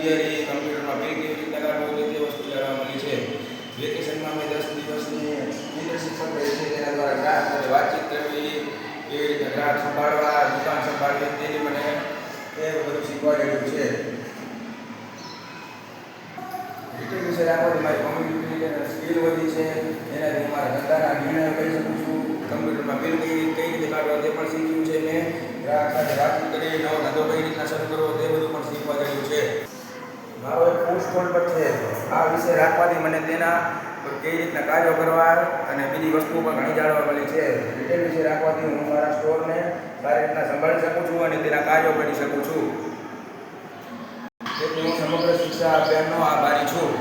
Theory, કમ્પ્યુટરમાં bill કેવી રીતે કાઢવું તે વસ્તુ જાણવા મળી છે. વેકેશનમાં મેં 10 દિવસની ઇન્ટર્નશીપ કરી છે. તેના દ્વારા ગ્રાહક સાથે વાતચીત કરવી, કેવી રીતે ગ્રાહક સંભાળવા, દુકાન સંભાળવી તેની મને એ બધું શીખવાડેલું છે. રિટેલ વિશે રાખવાથી મારી કોમ્યુનિકેશન સ્કિલ વધી છે. એનાથી હું મારા ધંધાના નિર્ણયો કરી શકું છું. કમ્પ્યુટરમાં બિલ કઈ રીતે કાઢવા તે પણ શીખ્યું છે મેં. ગ્રાહક સાથે વાતચીત કરી નવો ધંધો કઈ રીતના શરૂ કરવો તે બધું પણ શીખવા રહ્યું છે. મારો એક ફૂડ સ્ટોલ પર છે. આ વિશે રાખવાથી મને તેના પર કેવી રીતના કાર્યો કરવા અને બીજી વસ્તુઓ પણ ઘણી જાણવા મળી છે. રિટેલ વિશે રાખવાથી હું મારા સ્ટોરને સારી રીતના સંભાળી શકું છું અને તેના કાર્યો કરી શકું છું. તેથી હું સમગ્ર શિક્ષા અભિયાનનો આભારી છું.